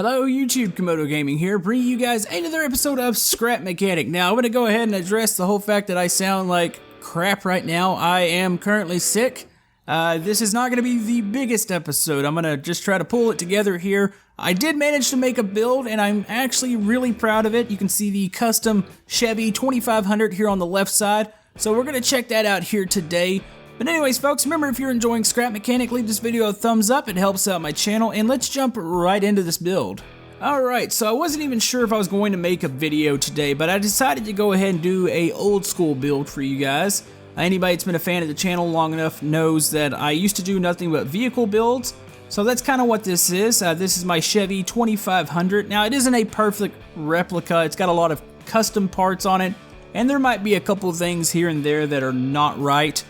Hello YouTube, Camodo Gaming here, bringing you guys another episode of Scrap Mechanic. Now I'm going to go ahead and address the whole fact that I sound like crap right now. I am currently sick. This is not going to be the biggest episode. I'm going to just try to pull it together here. I did manage to make a build and I'm actually really proud of it. You can see the custom CHEVY 2500 here on the left side. So we're going to check that out here today. But anyways, folks, remember, if you're enjoying Scrap Mechanic, leave this video a thumbs up. It helps out my channel, and let's jump right into this build. Alright, so I wasn't even sure if I was going to make a video today, but I decided to go ahead and do a old school build for you guys. Anybody that's been a fan of the channel long enough knows that I used to do nothing but vehicle builds. So that's kind of what this is. This is my CHEVY 2500. Now, it isn't a perfect replica. It's got a lot of custom parts on it, and there might be a couple things here and there that are not right.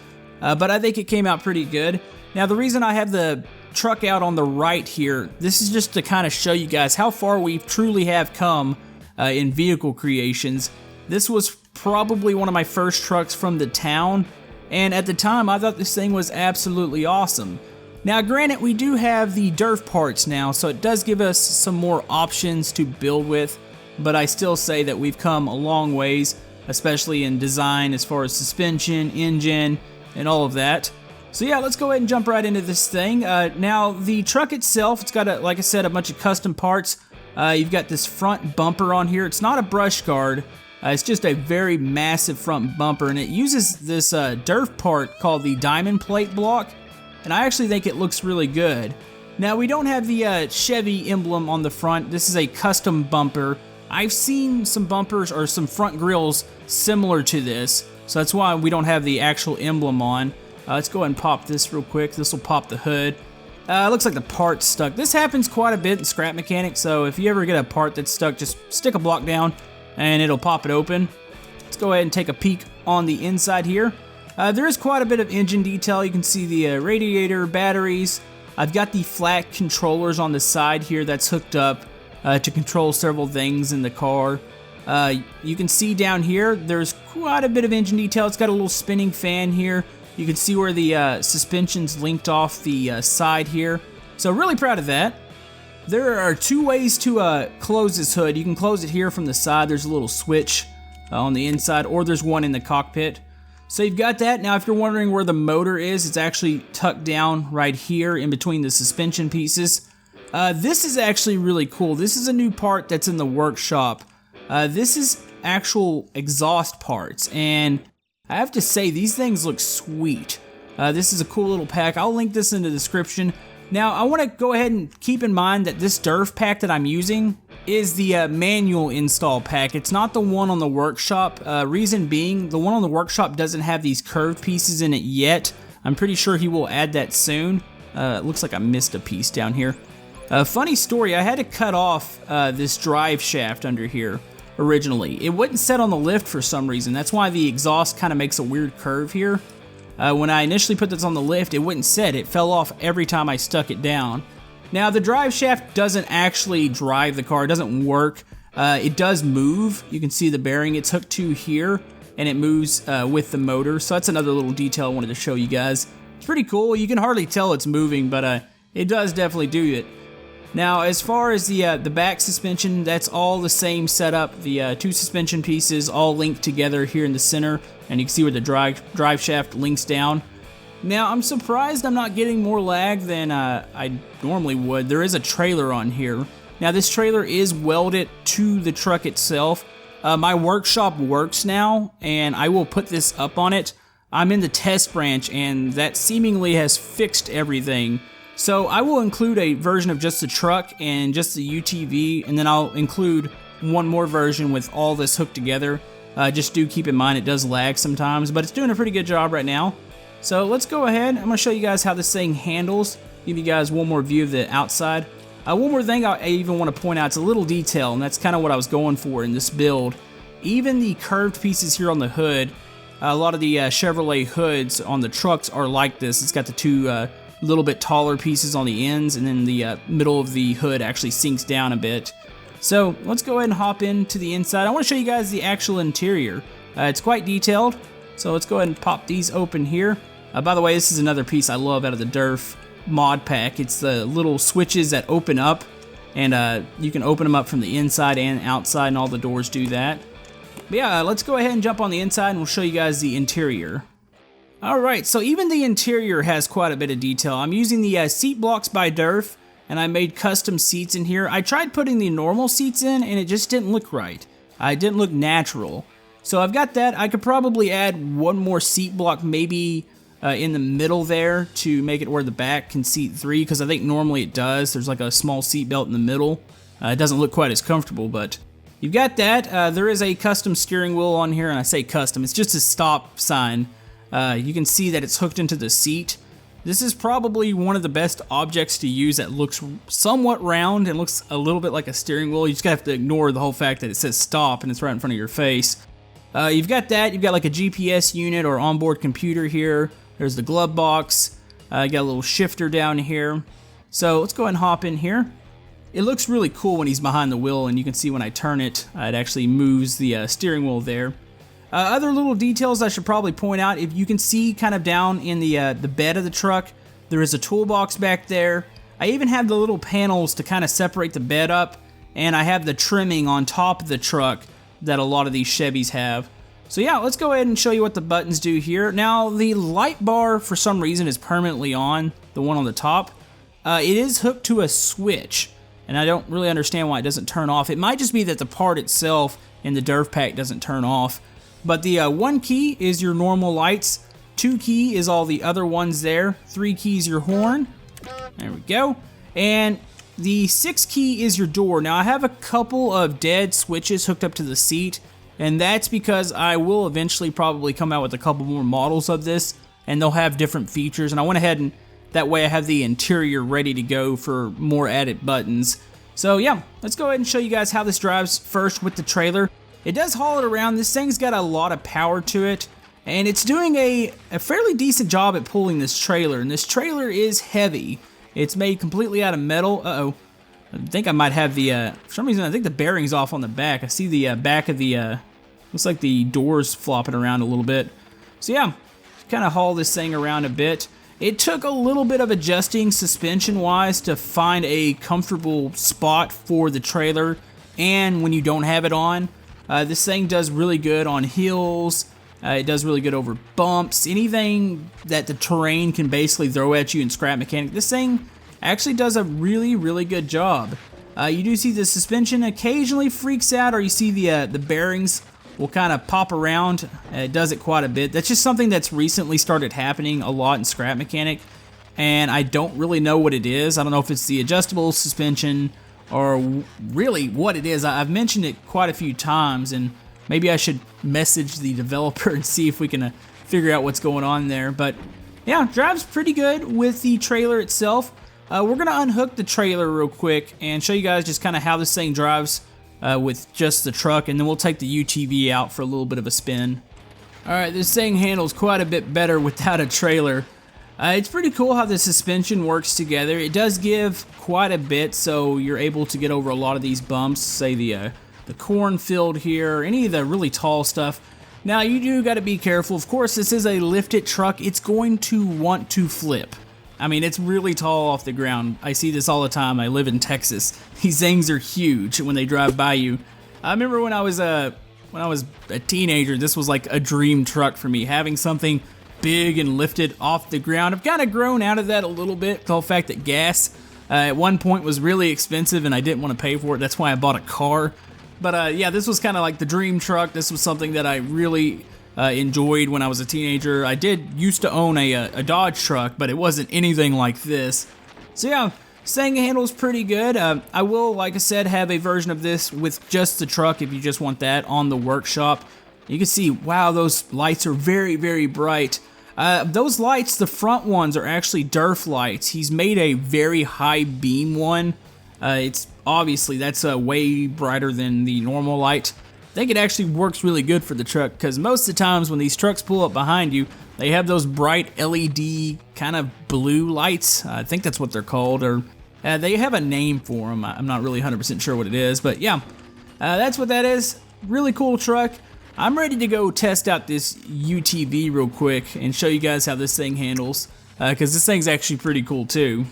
But I think it came out pretty good. Now, the reason I have the truck out on the right here, this is just to kind of show you guys how far we truly have come in vehicle creations. This was probably one of my first trucks from the town, and at the time I thought this thing was absolutely awesome. Now, granted, we do have the DERF parts now, so it does give us some more options to build with, but I still say that we've come a long ways, especially in design as far as suspension, engine, and all of that. So yeah, let's go ahead and jump right into this thing. Now, the truck itself, it's got, like I said, a bunch of custom parts. You've got this front bumper on here. It's not a brush guard. It's just a very massive front bumper, and it uses this DERF part called the diamond plate block, and I actually think it looks really good. Now, we don't have the CHEVY emblem on the front. This is a custom bumper. I've seen some bumpers or some front grills similar to this, so that's why we don't have the actual emblem on. Let's go ahead and pop this real quick. This will pop the hood. Looks like the part's stuck. This happens quite a bit in Scrap Mechanic, so if you ever get a part that's stuck, just stick a block down and it'll pop it open. Let's go ahead and take a peek on the inside here. There is quite a bit of engine detail. You can see the radiator, batteries. I've got the flat controllers on the side here that's hooked up to control several things in the car. You can see down here, there's quite a bit of engine detail. It's got a little spinning fan here. You can see where the suspension's linked off the side here. So really proud of that. There are two ways to close this hood. You can close it here from the side. There's a little switch on the inside, or there's one in the cockpit. So you've got that. Now, if you're wondering where the motor is, it's actually tucked down right here in between the suspension pieces. This is actually really cool. This is a new part that's in the workshop. This is actual exhaust parts, and I have to say, these things look sweet. This is a cool little pack. I'll link this in the description. Now, I want to go ahead and keep in mind that this DERF pack that I'm using is the manual install pack. It's not the one on the workshop. Reason being, the one on the workshop doesn't have these curved pieces in it yet. I'm pretty sure he will add that soon. It looks like I missed a piece down here. Funny story, I had to cut off this drive shaft under here. Originally, it wouldn't set on the lift for some reason. That's why the exhaust kind of makes a weird curve here. When I initially put this on the lift, it wouldn't set. It fell off every time I stuck it down. Now, the drive shaft doesn't actually drive the car. It doesn't work. It does move. You can see the bearing it's hooked to here, and it moves with the motor. So that's another little detail I wanted to show you guys. It's pretty cool. You can hardly tell it's moving, but it does definitely do it. Now, as far as the back suspension, that's all the same setup. The two suspension pieces all linked together here in the center, and you can see where the drive shaft links down. Now, I'm surprised I'm not getting more lag than I normally would. There is a trailer on here. Now, this trailer is welded to the truck itself. My workshop works now, and I will put this up on it. I'm in the test branch, and that seemingly has fixed everything. So I will include a version of just the truck and just the UTV, and then I'll include one more version with all this hooked together. Just do keep in mind it does lag sometimes, but it's doing a pretty good job right now. So let's go ahead. I'm going to show you guys how this thing handles. Give you guys one more view of the outside. One more thing I even want to point out, it's a little detail, and that's kind of what I was going for in this build. Even the curved pieces here on the hood, a lot of the Chevrolet hoods on the trucks are like this. It's got the two little bit taller pieces on the ends, and then the middle of the hood actually sinks down a bit. So let's go ahead and hop into the inside. I want to show you guys the actual interior. It's quite detailed, so let's go ahead and pop these open here. By the way, this is another piece I love out of the DERF mod pack. It's the little switches that open up and you can open them up from the inside and outside, and all the doors do that. But yeah, let's go ahead and jump on the inside, and we'll show you guys the interior. Alright, so even the interior has quite a bit of detail. I'm using the seat blocks by Durf, and I made custom seats in here. I tried putting the normal seats in, and it just didn't look right. It didn't look natural. So I've got that. I could probably add one more seat block, maybe in the middle there, to make it where the back can seat 3, because I think normally it does. There's like a small seat belt in the middle. It doesn't look quite as comfortable, but you've got that. There is a custom steering wheel on here, and I say custom, it's just a stop sign. You can see that it's hooked into the seat. This is probably one of the best objects to use that looks somewhat round and looks a little bit like a steering wheel. You just have to ignore the whole fact that it says stop and it's right in front of your face. You've got that. You've got like a GPS unit or onboard computer here. There's the glove box. You got a little shifter down here. So let's go ahead and hop in here. It looks really cool when he's behind the wheel, and you can see when I turn it, it actually moves the steering wheel there. Other little details I should probably point out, if you can see kind of down in the bed of the truck, there is a toolbox back there. I even have the little panels to kind of separate the bed up, and I have the trimming on top of the truck that a lot of these Chevys have. So yeah, let's go ahead and show you what the buttons do here. Now, the light bar, for some reason, is permanently on, the one on the top. It is hooked to a switch, and I don't really understand why it doesn't turn off. It might just be that the part itself in the Durf pack doesn't turn off. But the 1 key is your normal lights, 2 key is all the other ones there, 3 keys your horn, there we go, and the 6 key is your door. Now I have a couple of dead switches hooked up to the seat, and that's because I will eventually probably come out with a couple more models of this, and they'll have different features, and I went ahead and that way I have the interior ready to go for more added buttons. So yeah, let's go ahead and show you guys how this drives first with the trailer. It does haul it around. This thing's got a lot of power to it, and it's doing a fairly decent job at pulling this trailer, and this trailer is heavy. It's made completely out of metal. Uh-oh. I think I might have the, for some reason, I think the bearing's off on the back. I see the back of the, looks like the door's flopping around a little bit. So yeah, kind of haul this thing around a bit. It took a little bit of adjusting suspension-wise to find a comfortable spot for the trailer, and when you don't have it on. This thing does really good on hills, it does really good over bumps, anything that the terrain can basically throw at you in Scrap Mechanic. This thing actually does a really, really good job. You do see the suspension occasionally freaks out, or you see the bearings will kind of pop around. It does it quite a bit. That's just something that's recently started happening a lot in Scrap Mechanic, and I don't really know what it is. I don't know if it's the adjustable suspension or really what it is. I've mentioned it quite a few times, and maybe I should message the developer and see if we can figure out what's going on there. But yeah, drives pretty good with the trailer itself. We're gonna unhook the trailer real quick and show you guys just kind of how this thing drives with just the truck, and then we'll take the UTV out for a little bit of a spin. Alright, this thing handles quite a bit better without a trailer. It's pretty cool how the suspension works together. It does give quite a bit, so you're able to get over a lot of these bumps, say the cornfield here, any of the really tall stuff. Now, you do got to be careful. Of course, this is a lifted truck. It's going to want to flip. I mean, it's really tall off the ground. I see this all the time. I live in Texas. These things are huge when they drive by you. I remember when I was a teenager, this was like a dream truck for me, having something big and lifted off the ground. I've kind of grown out of that a little bit. The whole fact that gas at one point was really expensive and I didn't want to pay for it. That's why I bought a car. But yeah, this was kind of like the dream truck. This was something that I really enjoyed when I was a teenager. I used to own a Dodge truck, but it wasn't anything like this. So yeah, this thing handles pretty good. I will, like I said, have a version of this with just the truck if you just want that on the workshop. You can see, wow, those lights are very, very bright. Those lights, the front ones, are actually Durf lights. He's made a very high beam one. It's obviously, that's way brighter than the normal light. I think it actually works really good for the truck, because most of the times when these trucks pull up behind you, they have those bright LED kind of blue lights. I think that's what they're called, or they have a name for them. I'm not really 100% sure what it is, but yeah, that's what that is. Really cool truck. I'm ready to go test out this UTV real quick and show you guys how this thing handles, because this thing's actually pretty cool too.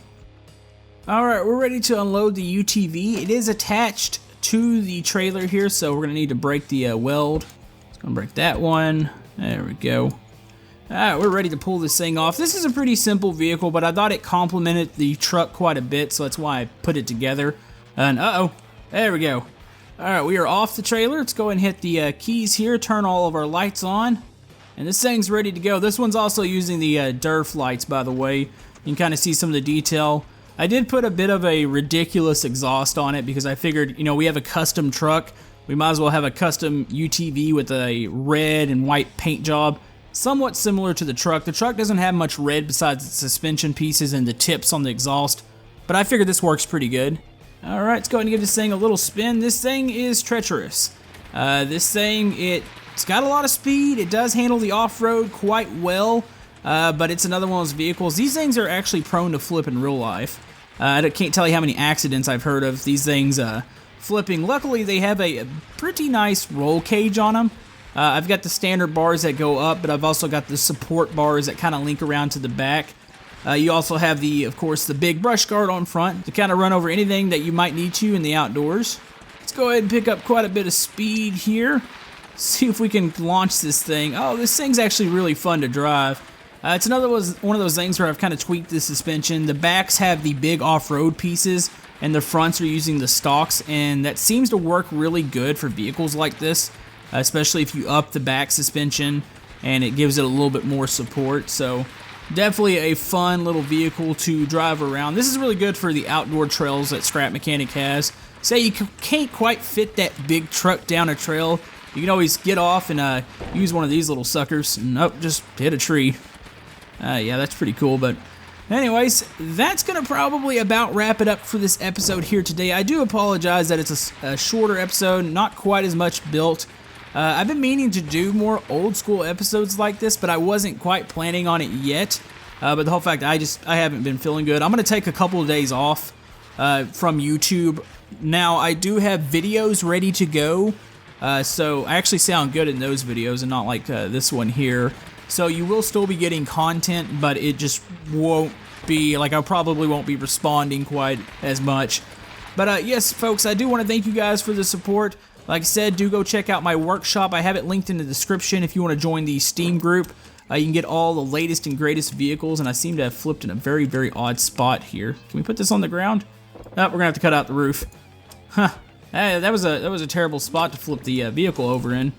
Alright, we're ready to unload the UTV. It is attached to the trailer here, so we're going to need to break the weld. It's going to break that one. There we go. Alright, we're ready to pull this thing off. This is a pretty simple vehicle, but I thought it complemented the truck quite a bit, so that's why I put it together. And uh-oh, there we go. Alright, we are off the trailer. Let's go and hit the keys here, turn all of our lights on. And this thing's ready to go. This one's also using the DERF lights, by the way. You can kind of see some of the detail. I did put a bit of a ridiculous exhaust on it because I figured, you know, we have a custom truck. We might as well have a custom UTV with a red and white paint job. Somewhat similar to the truck. The truck doesn't have much red besides the suspension pieces and the tips on the exhaust. But I figured this works pretty good. Alright, let's go ahead and give this thing a little spin. This thing is treacherous. This thing, it's got a lot of speed. It does handle the off-road quite well. But it's another one of those vehicles. These things are actually prone to flip in real life. I can't tell you how many accidents I've heard of these things flipping. Luckily, they have a pretty nice roll cage on them. I've got the standard bars that go up, but I've also got the support bars that kind of link around to the back. You also have of course, the big brush guard on front to kind of run over anything that you might need to in the outdoors. Let's go ahead and pick up quite a bit of speed here. See if we can launch this thing. Oh, this thing's actually really fun to drive. It's another one of those things where I've kind of tweaked the suspension. The backs have the big off-road pieces, and the fronts are using the stocks, and that seems to work really good for vehicles like this, especially if you up the back suspension, and it gives it a little bit more support. So definitely a fun little vehicle to drive around. This is really good for the outdoor trails that Scrap Mechanic has. Say you can't quite fit that big truck down a trail, you can always get off and use one of these little suckers. Nope, just hit a tree. Yeah, that's pretty cool, but anyways, that's going to probably about wrap it up for this episode here today. I do apologize that it's a shorter episode, not quite as much built. I've been meaning to do more old school episodes like this, but I wasn't quite planning on it yet. But the whole fact, I haven't been feeling good. I'm going to take a couple of days off from YouTube. Now, I do have videos ready to go, so I actually sound good in those videos and not like this one here. So you will still be getting content, but it just won't be, like I probably won't be responding quite as much. But yes, folks, I do want to thank you guys for the support. Like I said, do go check out my workshop. I have it linked in the description if you want to join the Steam group. You can get all the latest and greatest vehicles, and I seem to have flipped in a very, very odd spot here. Can we put this on the ground? Oh, we're going to have to cut out the roof. Huh. Hey, that was a terrible spot to flip the vehicle over in.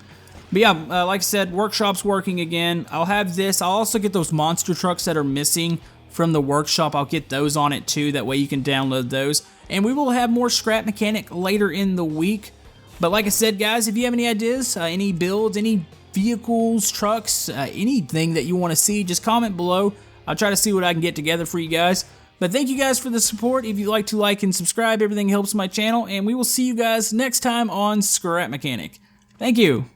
But yeah, like I said, workshop's working again. I'll have this. I'll also get those monster trucks that are missing from the workshop. I'll get those on it too. That way you can download those. And we will have more Scrap Mechanic later in the week. But like I said, guys, if you have any ideas, any builds, any vehicles, trucks, anything that you want to see, just comment below. I'll try to see what I can get together for you guys. But thank you guys for the support. If you'd like to like and subscribe, everything helps my channel. And we will see you guys next time on Scrap Mechanic. Thank you.